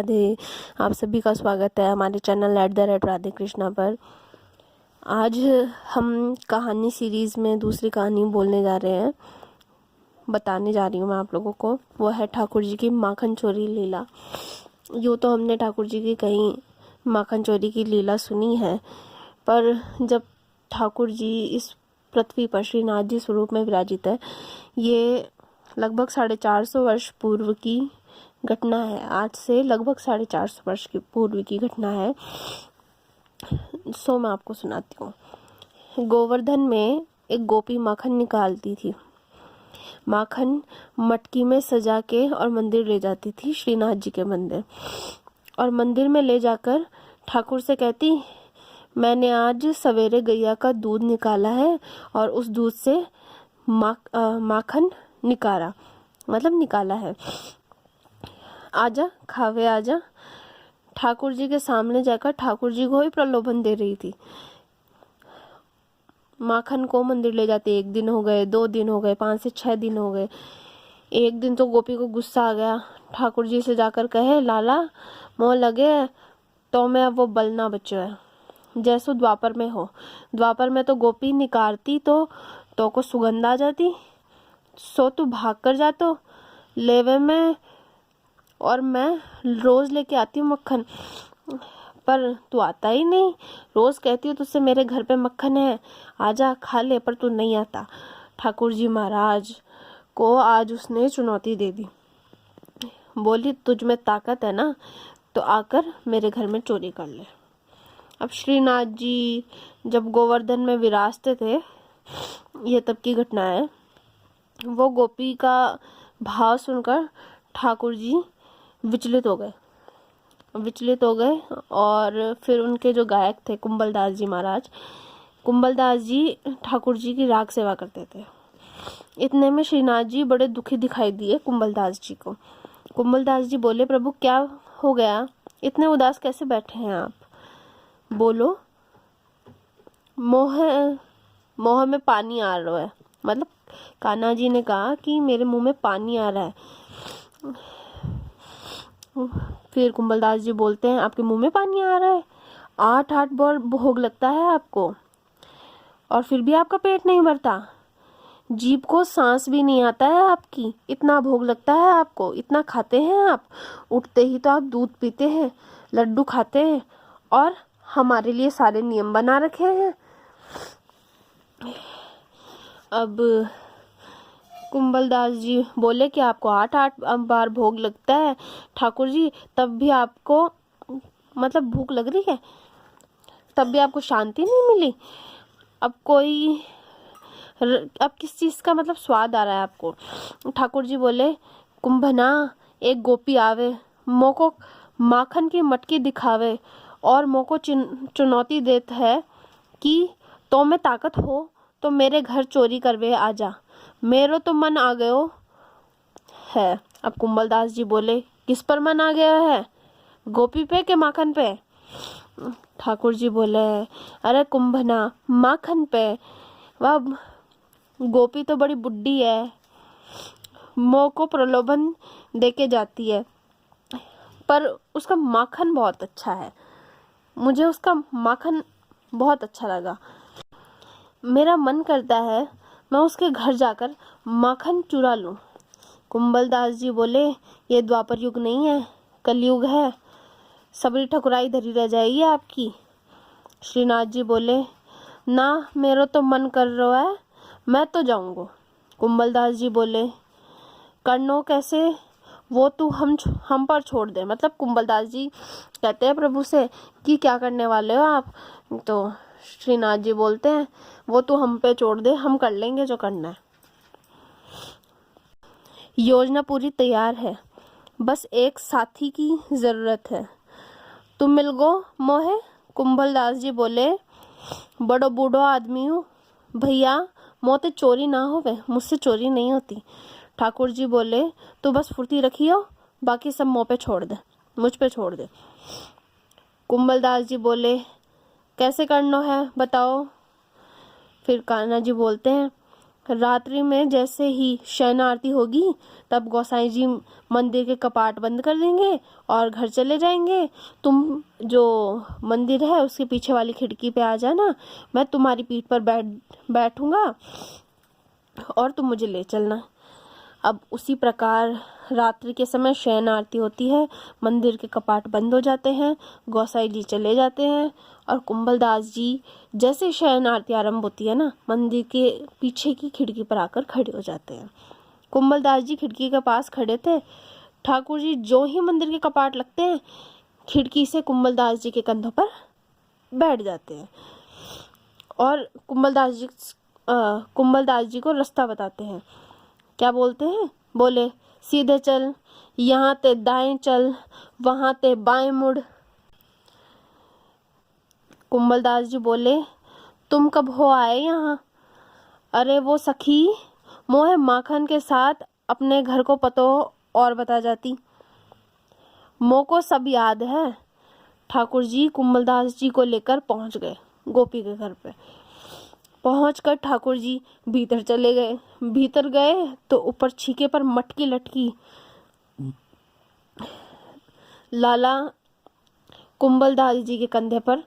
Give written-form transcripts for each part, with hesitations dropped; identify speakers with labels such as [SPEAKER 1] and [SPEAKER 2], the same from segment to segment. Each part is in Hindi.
[SPEAKER 1] राधे। आप सभी का स्वागत है हमारे चैनल @राधे कृष्णा पर। आज हम कहानी सीरीज़ में दूसरी कहानी बोलने जा रहे हैं, बताने जा रही हूँ मैं आप लोगों को। वो है ठाकुर जी की माखन चोरी लीला। यूँ तो हमने ठाकुर जी की कहीं माखन चोरी की लीला सुनी है, पर जब ठाकुर जी इस पृथ्वी पर श्रीनाथ जी स्वरूप में विराजित है, ये लगभग 450 वर्ष पूर्व की घटना है। आज से लगभग 450 वर्ष की पूर्व की घटना है। मैं आपको सुनाती हूँ। गोवर्धन में एक गोपी माखन निकालती थी। माखन मटकी में सजा के और मंदिर ले जाती थी, श्रीनाथ जी के मंदिर। और मंदिर में ले जाकर ठाकुर से कहती, मैंने आज सवेरे गैया का दूध निकाला है और उस दूध से माखन निकाला है, आजा खावे आजा। ठाकुर जी के सामने जाकर ठाकुर जी को ही प्रलोभन दे रही थी। माखन को मंदिर ले जाते 1 दिन हो गए, 2 दिन हो गए, 5 से 6 दिन हो गए। एक दिन तो गोपी को गुस्सा आ गया, ठाकुर जी से जाकर कहे, लाला मोह लगे तो मैं अब वो बल ना बचो है जैसो द्वापर में हो। द्वापर में तो गोपी निकारती तो को सुगंध आ जाती, सो तू भाग कर जातो लेवे में, और मैं रोज लेके आती हूँ मक्खन, पर तू आता ही नहीं। रोज कहती हूँ तुझसे मेरे घर पे मक्खन है, आजा खा ले, पर तू नहीं आता। ठाकुर जी महाराज को आज उसने चुनौती दे दी। बोली, तुझ में ताकत है ना, तो आकर मेरे घर में चोरी कर ले। अब श्रीनाथ जी जब गोवर्धन में विराजते थे, यह तब की घटना है। वो गोपी का भाव सुनकर ठाकुर जी विचलित हो गए और फिर उनके जो गायक थे कुंभलदास जी महाराज, कुंभलदास जी ठाकुर जी की राग सेवा करते थे। इतने में श्रीनाथ जी बड़े दुखी दिखाई दिए कुंभलदास जी को। कुंभलदास जी बोले, प्रभु क्या हो गया, इतने उदास कैसे बैठे हैं आप? बोलो। मोह में पानी आ रहा है, मतलब कान्हा जी ने कहा कि मेरे मुंह में पानी आ रहा है। फिर कुंभलदास जी बोलते हैं, आपके मुंह में पानी आ रहा है? 8 बार भोग लगता है आपको और फिर भी आपका पेट नहीं भरता? जीभ को सांस भी नहीं आता है आपकी, इतना भोग लगता है आपको, इतना खाते हैं आप। उठते ही तो आप दूध पीते हैं, लड्डू खाते हैं और हमारे लिए सारे नियम बना रखे हैं। अब कुंभलदास जी बोले कि आपको 8 बार भोग लगता है ठाकुर जी, तब भी आपको मतलब भूख लग रही है, तब भी आपको शांति नहीं मिली। अब किस चीज का मतलब स्वाद आ रहा है आपको? ठाकुर जी बोले, कुंभना एक गोपी आवे, मोको माखन की मटकी दिखावे और मोको चुनौती देता है कि तो में ताकत हो तो मेरे घर चोरी करवे आजा, मेरो तो मन आ गयो है। अब कुंभलदास जी बोले, किस पर मन आ गया है, गोपी पे के माखन पे? ठाकुर जी बोले, अरे कुंभना माखन पे। वह गोपी तो बड़ी बुड्ढी है, मोह को प्रलोभन देके जाती है, पर उसका माखन बहुत अच्छा है, मुझे उसका माखन बहुत अच्छा लगा। मेरा मन करता है मैं उसके घर जाकर माखन चुरा लूं। कुंभलदास जी बोले, ये द्वापर युग नहीं है, कलयुग है, सबरी ठकुराई धरी रह जाएगी आपकी। श्रीनाथ जी बोले, ना मेरा तो मन कर रहा है, मैं तो जाऊंगा। कुंभलदास जी बोले, करनो कैसे, वो तू हम पर छोड़ दे। मतलब कुंभलदास जी कहते हैं प्रभु से कि क्या करने वाले हो आप? तो श्रीनाथ जी बोलते हैं, वो तू हम पे छोड़ दे, हम कर लेंगे जो करना है। योजना पूरी तैयार है, बस एक साथी की जरूरत है, तुम मिल गो मोहे। कुंभलदास जी बोले, बड़ो बूढ़ो आदमी हूँ भैया, मोते चोरी ना होवे, मुझसे चोरी नहीं होती। ठाकुर जी बोले, तू बस फुर्ती रखियो, बाकी सब मुँह पे छोड़ दे, मुझ पे छोड़ दे। कुंभलदास जी बोले, कैसे करना है बताओ? फिर कान्हा जी बोलते हैं, रात्रि में जैसे ही शयन आरती होगी तब गोसाई जी मंदिर के कपाट बंद कर देंगे और घर चले जाएंगे। तुम जो मंदिर है उसके पीछे वाली खिड़की पे आ जाना, मैं तुम्हारी पीठ पर बैठूंगा और तुम मुझे ले चलना। अब उसी प्रकार रात्रि के समय शयन आरती होती है, मंदिर के कपाट बंद हो जाते हैं, गोसाई जी चले जाते हैं और कुंभलदास जी जैसे शयन आरती आरंभ होती है ना, मंदिर के पीछे की खिड़की पर आकर खड़े हो जाते हैं। कुंभलदास जी खिड़की के पास खड़े थे। ठाकुर जी जो ही मंदिर के कपाट लगते हैं, खिड़की से कुंभलदास जी के कंधों पर बैठ जाते हैं और कुंभलदास जी को रास्ता बताते हैं। क्या बोलते हैं? बोले, सीधे चल, यहाँ ते दाएं चल, वहां ते बाएं मुड़। कुंभलदास जी बोले, तुम कब हो आए यहाँ? अरे वो सखी मोहे माखन के साथ अपने घर को पतो और बता जाती, मोको सब याद है। ठाकुर जी कुंभलदास जी को लेकर पहुंच गए गोपी के घर पे। पहुंचकर ठाकुर जी भीतर चले गए। भीतर गए तो ऊपर छीके पर मटकी लटकी। लाला कुंभलदास जी के कंधे पर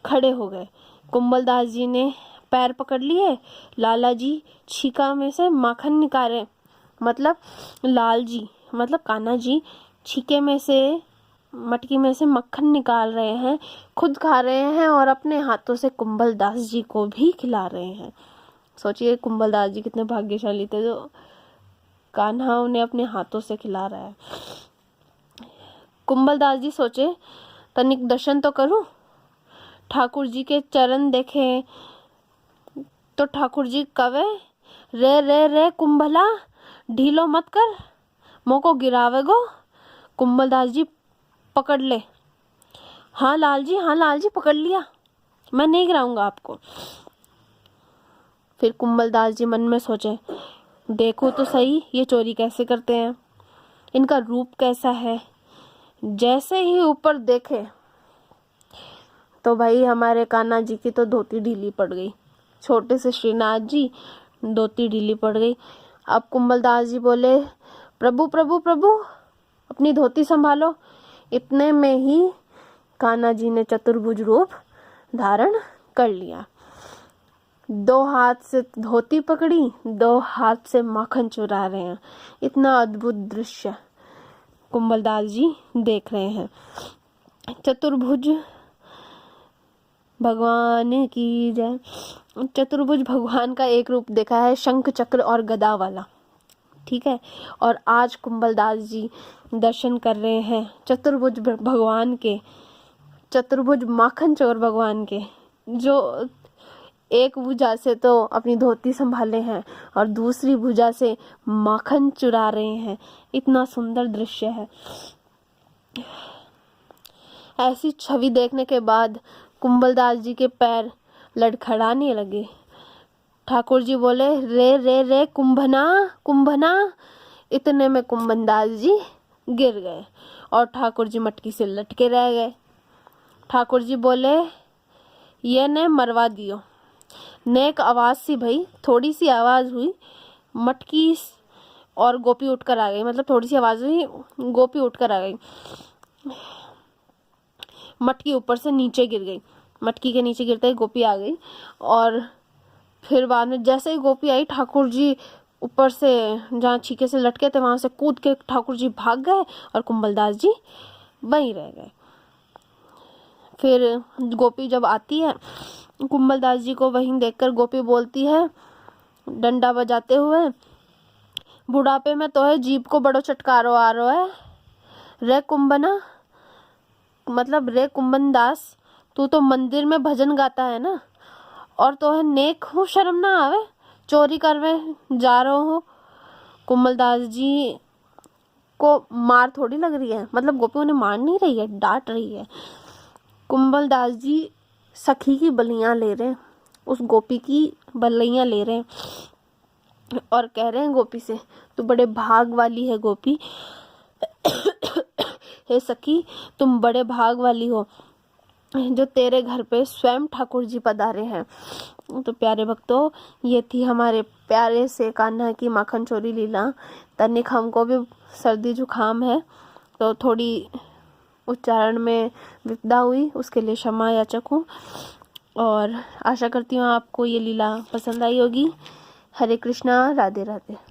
[SPEAKER 1] खड़े हो गए। कुंभलदास जी ने पैर पकड़ लिए। लाला जी छीका में से माखन निकाले, मतलब लाल जी मतलब कान्हा जी छीके में से मटकी में से मक्खन निकाल रहे हैं, खुद खा रहे हैं और अपने हाथों से कुंभलदास जी को भी खिला रहे हैं। सोचिए कुंभलदास जी कितने भाग्यशाली थे जो कान्हा उन्हें अपने हाथों से खिला रहा है। कुंभलदास जी सोचे तनिक दर्शन तो करूं। ठाकुर जी के चरण देखे तो ठाकुर जी कवे, रे रे रे कुंभला, ढीलो मत कर, मोको गिरावेगो। कुंभलदास जी पकड़ ले। हाँ लाल जी पकड़ लिया, मैं नहीं गिराऊंगा आपको। फिर कुंभलदास जी मन में सोचे, देखो तो सही ये चोरी कैसे करते हैं, इनका रूप कैसा है। जैसे ही ऊपर देखे तो भाई हमारे कान्हा जी की तो धोती ढीली पड़ गई, छोटे से श्रीनाथ जी धोती ढीली पड़ गई। अब कुंभलदास जी बोले, प्रभु प्रभु प्रभु अपनी धोती संभालो। इतने में ही कान्हा जी ने चतुर्भुज रूप धारण कर लिया। 2 हाथ से धोती पकड़ी, 2 हाथ से माखन चुरा रहे हैं। इतना अद्भुत दृश्य कुंभलदास जी देख रहे हैं। चतुर्भुज भगवान की जय। चतुर्भुज भगवान का एक रूप देखा है, शंख चक्र और गदा वाला, ठीक है। और आज कुंभलदास जी दर्शन कर रहे हैं चतुर्भुज भगवान के, चतुर्भुज माखन चोर भगवान के, जो एक भुजा से तो अपनी धोती संभाले हैं और दूसरी भुजा से माखन चुरा रहे हैं। इतना सुंदर दृश्य है। ऐसी छवि देखने के बाद कुंभलदास जी के पैर लड़खड़ाने लगे। ठाकुर जी बोले, रे रे रे कुंभना कुंभना। इतने में कुंभलदास जी गिर गए और ठाकुर जी मटकी से लटके रह गए। ठाकुर जी बोले, ये ने मरवा दियो। नेक आवाज सी भई, थोड़ी सी आवाज हुई, मटकी और गोपी उठकर आ गई, मतलब थोड़ी सी आवाज हुई, गोपी उठकर आ गई। मटकी ऊपर से नीचे गिर गई। मटकी के नीचे गिरते ही गोपी आ गई और फिर बाद में जैसे ही गोपी आई, ठाकुर जी ऊपर से जहाँ छीके से लटके थे वहां से कूद के ठाकुर जी भाग गए और कुंभलदास जी वहीं रह गए। फिर गोपी जब आती है, कुंभलदास जी को वहीं देखकर गोपी बोलती है डंडा बजाते हुए, बुढ़ापे में तो है जीभ को बड़ो चटकारो आ रहा है। रे कुंभना मतलब रे कुंभनदास, तू तो मंदिर में भजन गाता है ना, और तो है नेक हो, शर्म ना आवे, चोरी करवे जा रहे हो। कुंभलदास जी को मार थोड़ी लग रही है, मतलब गोपी उन्हें मार नहीं रही है, डांट रही है। कुंभलदास जी सखी की बलियां ले रहे हैं, उस गोपी की बलियां ले रहे हैं और कह रहे हैं गोपी से, तू बड़े भाग वाली है गोपी। हे सखी, तुम बड़े भाग वाली हो जो तेरे घर पे स्वयं ठाकुर जी पधारे हैं। तो प्यारे भक्तों, ये थी हमारे प्यारे से कान्हा की माखन चोरी लीला। तनिक हमको भी सर्दी जुकाम है, तो थोड़ी उच्चारण में विपदा हुई, उसके लिए क्षमा याचक हूँ। और आशा करती हूँ आपको ये लीला पसंद आई होगी। हरे कृष्णा, राधे राधे।